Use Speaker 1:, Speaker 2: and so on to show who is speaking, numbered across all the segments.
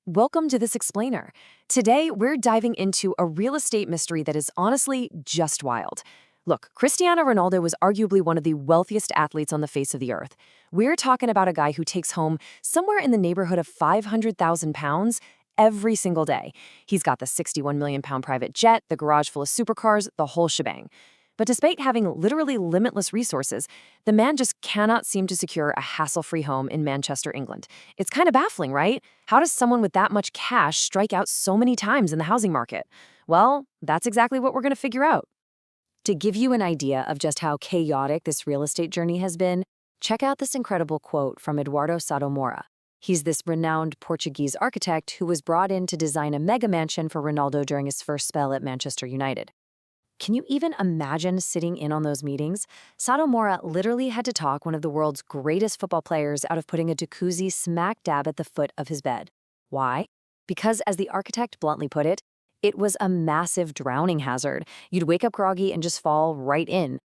Speaker 1: Welcome to This Explainer. Today, we're diving into a real estate mystery that is honestly just wild. Look, Cristiano Ronaldo was arguably one of the wealthiest athletes on the face of the earth. We're talking about a guy who takes home somewhere in the neighborhood of £500,000 every single day. He's got the £61 million private jet, the garage full of supercars, the whole shebang. But despite having literally limitless resources, the man just cannot seem to secure a hassle-free home in Manchester, England. It's kind of baffling, right? How does someone with that much cash strike out so many times in the housing market? Well, that's exactly what we're going to figure out. To give you an idea of just how chaotic this real estate journey has been, check out this incredible quote from Eduardo Mora. He's this renowned Portuguese architect who was brought in to design a mega mansion for Ronaldo during his first spell at Manchester United. Can you even imagine sitting in on those meetings? Mora literally had to talk one of the world's greatest football players out of putting a jacuzzi smack dab at the foot of his bed. Why? Because, as the architect bluntly put it was a massive drowning hazard. You'd wake up groggy and just fall right in.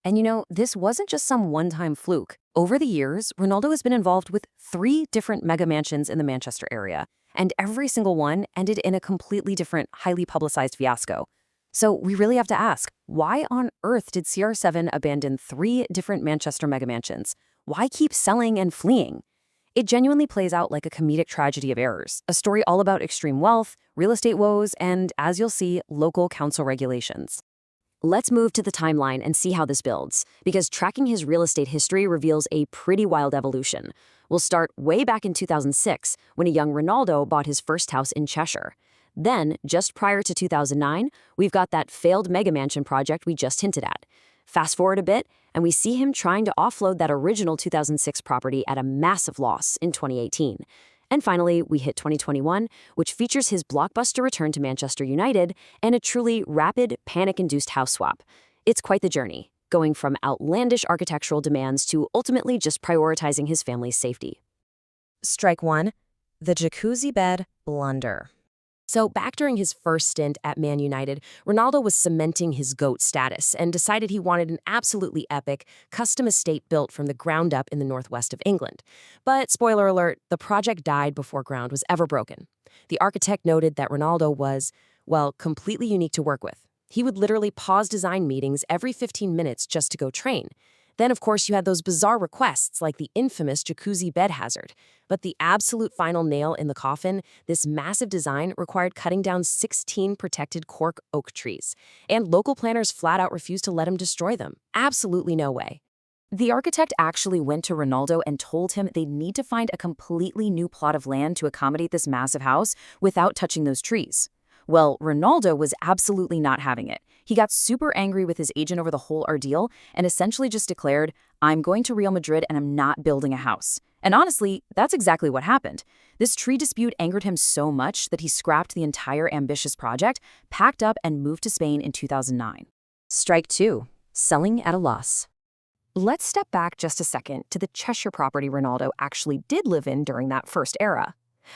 Speaker 1: And this wasn't just some one-time fluke. Over the years, Ronaldo has been involved with 3 different mega mansions in the Manchester area, and every single one ended in a completely different, highly publicized fiasco. So we really have to ask, why on earth did CR7 abandon 3 different Manchester mega mansions? Why keep selling and fleeing? It genuinely plays out like a comedic tragedy of errors, a story all about extreme wealth, real estate woes, and, as you'll see, local council regulations. Let's move to the timeline and see how this builds, because tracking his real estate history reveals a pretty wild evolution. We'll start way back in 2006, when a young Ronaldo bought his first house in Cheshire. Then, just prior to 2009, we've got that failed mega mansion project we just hinted at. Fast forward a bit, and we see him trying to offload that original 2006 property at a massive loss in 2018. And finally, we hit 2021, which features his blockbuster return to Manchester United and a truly rapid, panic-induced house swap. It's quite the journey, going from outlandish architectural demands to ultimately just prioritizing his family's safety. Strike 1, the jacuzzi bed blunder. So back during his first stint at Man United, Ronaldo was cementing his GOAT status and decided he wanted an absolutely epic, custom estate built from the ground up in the northwest of England. But, spoiler alert, the project died before ground was ever broken. The architect noted that Ronaldo was, well, completely unique to work with. He would literally pause design meetings every 15 minutes just to go train. Then, of course, you had those bizarre requests like the infamous jacuzzi bed hazard. But the absolute final nail in the coffin, this massive design required cutting down 16 protected cork oak trees. And local planners flat out refused to let him destroy them. Absolutely no way. The architect actually went to Ronaldo and told him they'd need to find a completely new plot of land to accommodate this massive house without touching those trees. Well, Ronaldo was absolutely not having it. He got super angry with his agent over the whole ordeal and essentially just declared, "I'm going to Real Madrid and I'm not building a house." And honestly, that's exactly what happened. This tree dispute angered him so much that he scrapped the entire ambitious project, packed up, and moved to Spain in 2009. Strike 2, selling at a loss. Let's step back just a second to the Cheshire property Ronaldo actually did live in during that first era.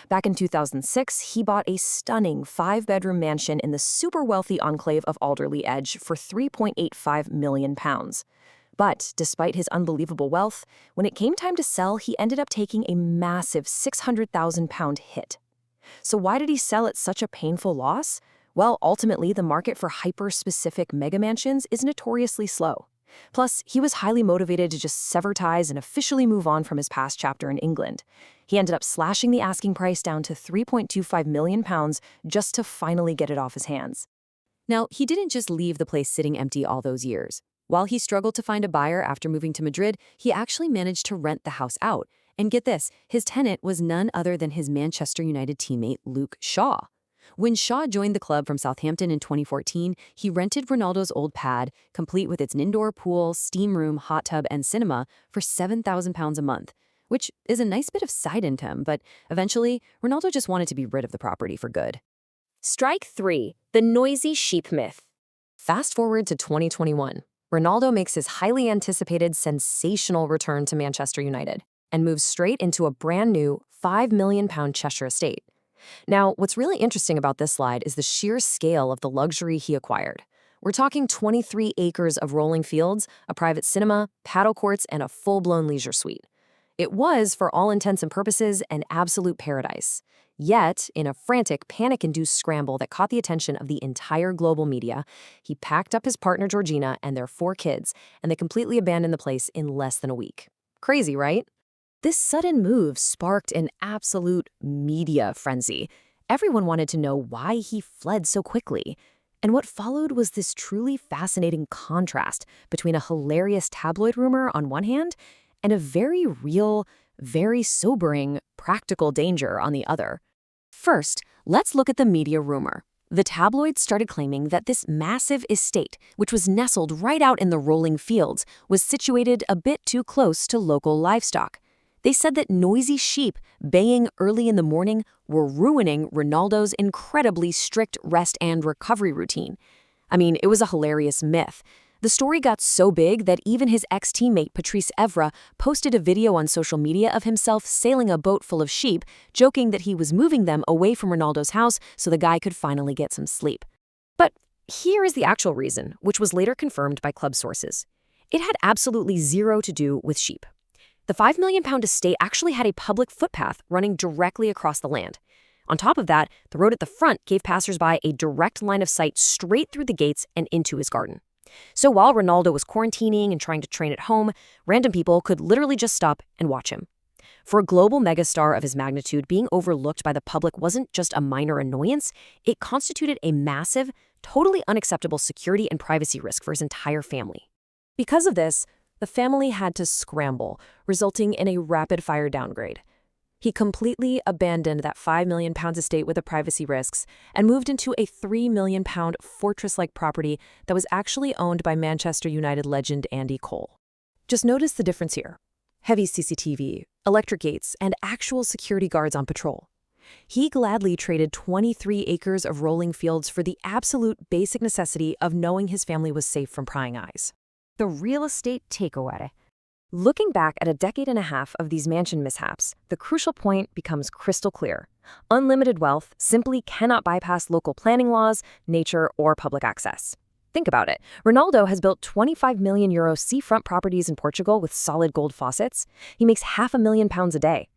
Speaker 1: Back in 2006, he bought a stunning 5-bedroom mansion in the super wealthy enclave of Alderley Edge for £3.85 million. But despite his unbelievable wealth, when it came time to sell, he ended up taking a massive £600,000 hit. So why did he sell at such a painful loss? Well, ultimately, the market for hyper-specific mega mansions is notoriously slow. Plus, he was highly motivated to just sever ties and officially move on from his past chapter in England. He ended up slashing the asking price down to £3.25 million just to finally get it off his hands. Now, he didn't just leave the place sitting empty all those years. While he struggled to find a buyer after moving to Madrid, he actually managed to rent the house out. And get this, his tenant was none other than his Manchester United teammate Luke Shaw. When Shaw joined the club from Southampton in 2014, he rented Ronaldo's old pad, complete with its indoor pool, steam room, hot tub, and cinema, for £7,000 a month, which is a nice bit of side income, but eventually, Ronaldo just wanted to be rid of the property for good. Strike 3, the noisy sheep myth. Fast forward to 2021. Ronaldo makes his highly anticipated, sensational return to Manchester United and moves straight into a brand new £5 million Cheshire estate. Now, what's really interesting about this slide is the sheer scale of the luxury he acquired. We're talking 23 acres of rolling fields, a private cinema, paddle courts, and a full-blown leisure suite. It was, for all intents and purposes, an absolute paradise. Yet, in a frantic, panic-induced scramble that caught the attention of the entire global media, he packed up his partner Georgina and their 4 kids, and they completely abandoned the place in less than a week. Crazy, right? This sudden move sparked an absolute media frenzy. Everyone wanted to know why he fled so quickly. And what followed was this truly fascinating contrast between a hilarious tabloid rumor on one hand and a very real, very sobering, practical danger on the other. First, let's look at the media rumor. The tabloids started claiming that this massive estate, which was nestled right out in the rolling fields, was situated a bit too close to local livestock. They said that noisy sheep baying early in the morning were ruining Ronaldo's incredibly strict rest and recovery routine. I mean, it was a hilarious myth. The story got so big that even his ex-teammate Patrice Evra posted a video on social media of himself sailing a boat full of sheep, joking that he was moving them away from Ronaldo's house so the guy could finally get some sleep. But here is the actual reason, which was later confirmed by club sources. It had absolutely zero to do with sheep. The £5 million estate actually had a public footpath running directly across the land. On top of that, the road at the front gave passersby a direct line of sight straight through the gates and into his garden. So while Ronaldo was quarantining and trying to train at home, random people could literally just stop and watch him. For a global megastar of his magnitude, being overlooked by the public wasn't just a minor annoyance, it constituted a massive, totally unacceptable security and privacy risk for his entire family. Because of this, the family had to scramble, resulting in a rapid-fire downgrade. He completely abandoned that £5 million estate with the privacy risks and moved into a £3 million fortress-like property that was actually owned by Manchester United legend Andy Cole. Just notice the difference here. Heavy CCTV, electric gates, and actual security guards on patrol. He gladly traded 23 acres of rolling fields for the absolute basic necessity of knowing his family was safe from prying eyes. The real estate takeaway. Looking back at a decade and a half of these mansion mishaps, the crucial point becomes crystal clear. Unlimited wealth simply cannot bypass local planning laws, nature, or public access. Think about it. Ronaldo has built €25 million seafront properties in Portugal with solid gold faucets. He makes £500,000 a day.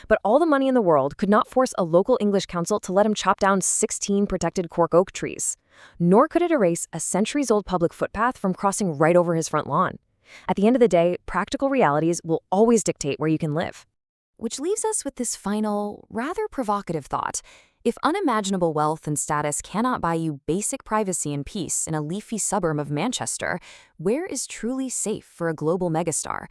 Speaker 1: But all the money in the world could not force a local English council to let him chop down 16 protected cork oak trees. Nor could it erase a centuries-old public footpath from crossing right over his front lawn. At the end of the day, practical realities will always dictate where you can live. Which leaves us with this final, rather provocative thought. If unimaginable wealth and status cannot buy you basic privacy and peace in a leafy suburb of Manchester, where is truly safe for a global megastar?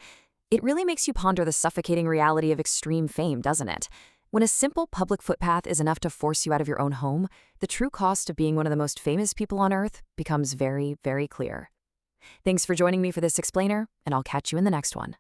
Speaker 1: It really makes you ponder the suffocating reality of extreme fame, doesn't it? When a simple public footpath is enough to force you out of your own home, the true cost of being one of the most famous people on Earth becomes very, very clear. Thanks for joining me for this explainer, and I'll catch you in the next one.